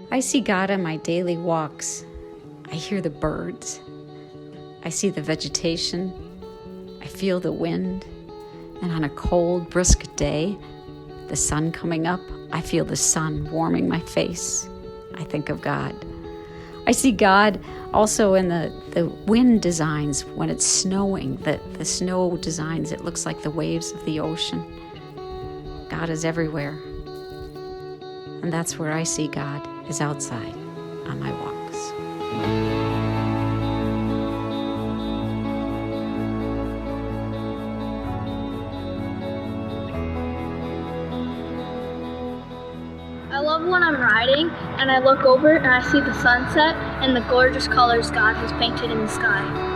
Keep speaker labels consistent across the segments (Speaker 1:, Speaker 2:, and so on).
Speaker 1: I see God on my daily walks. I hear the birds. I see the vegetation. I feel the wind. And on a cold, brisk day, the sun coming up, I feel the sun warming my face. I think of God. I see God also in the wind designs when it's snowing, the snow designs, it looks like the waves of the ocean. God is everywhere. And that's where I see God, is outside on my walks.
Speaker 2: I love when I'm riding and I look over and I see the sunset and the gorgeous colors God has painted in the sky.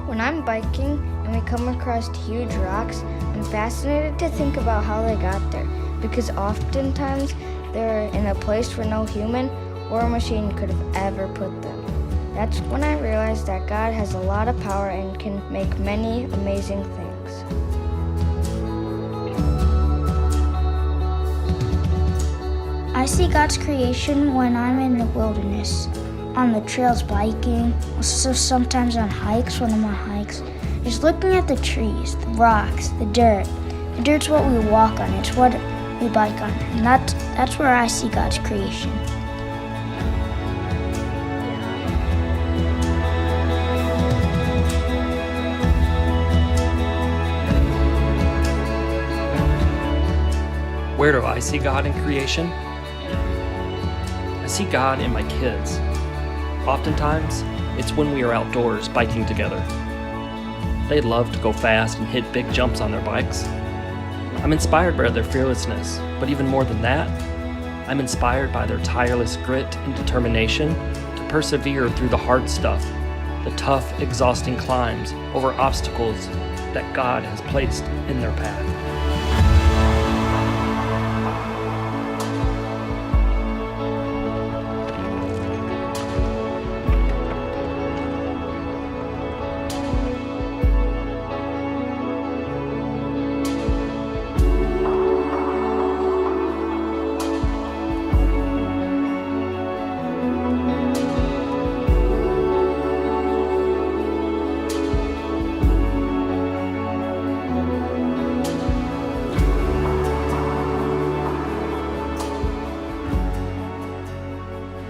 Speaker 3: When I'm biking and we come across huge rocks, I'm fascinated to think about how they got there, because oftentimes they're in a place where no human or machine could have ever put them. That's when I realized that God has a lot of power and can make many amazing things.
Speaker 4: I see God's creation when I'm in the wilderness, on the trails biking, so sometimes on hikes when I'm on hikes. Just looking at the trees, the rocks, the dirt. The dirt's what we walk on, it's what we bike on, and that's where I see God's creation.
Speaker 5: Where do I see God in creation? I see God in my kids. Oftentimes, it's when we are outdoors biking together. They love to go fast and hit big jumps on their bikes. I'm inspired by their fearlessness, but even more than that, I'm inspired by their tireless grit and determination to persevere through the hard stuff, the tough, exhausting climbs over obstacles that God has placed in their path.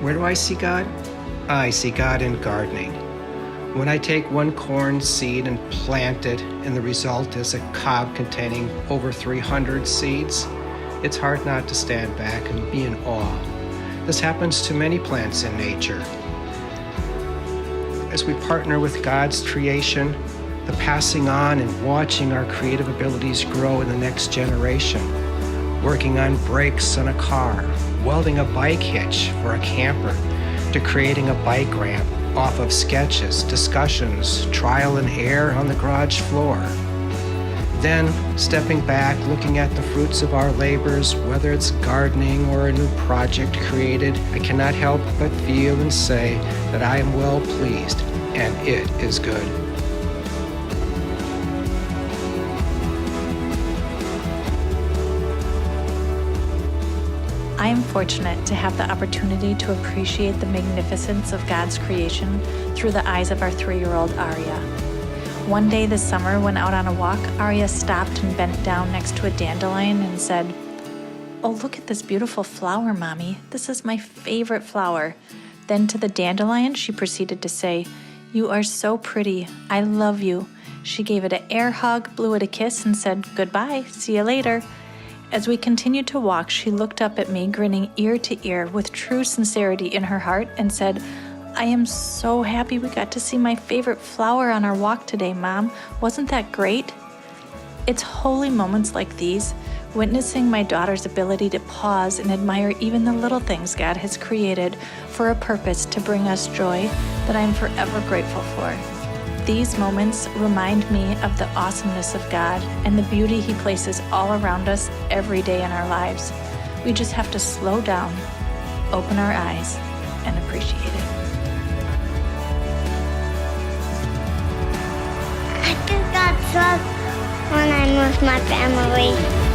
Speaker 6: Where do I see God? I see God in gardening. When I take one corn seed and plant it, and the result is a cob containing over 300 seeds, it's hard not to stand back and be in awe. This happens to many plants in nature. As we partner with God's creation, the passing on and watching our creative abilities grow in the next generation, working on brakes on a car, welding a bike hitch for a camper, to creating a bike ramp off of sketches, discussions, trial and error on the garage floor. Then, stepping back, looking at the fruits of our labors, whether it's gardening or a new project created, I cannot help but feel and say that I am well pleased, and it is good.
Speaker 7: I am fortunate to have the opportunity to appreciate the magnificence of God's creation through the eyes of our 3-year-old Aria. One day this summer, when out on a walk, Aria stopped and bent down next to a dandelion and said, "Oh, look at this beautiful flower, Mommy. This is my favorite flower." Then to the dandelion, she proceeded to say, "You are so pretty. I love you." She gave it an air hug, blew it a kiss, and said, "Goodbye. See you later." As we continued to walk, she looked up at me, grinning ear to ear with true sincerity in her heart, and said, I am so happy we got to see my favorite flower on our walk today, Mom. Wasn't that great? It's holy moments like these, witnessing my daughter's ability to pause and admire even the little things God has created for a purpose to bring us joy, that I am forever grateful for. These moments remind me of the awesomeness of God and the beauty He places all around us every day in our lives. We just have to slow down, open our eyes, and appreciate it.
Speaker 8: I think that's love when I'm with my family.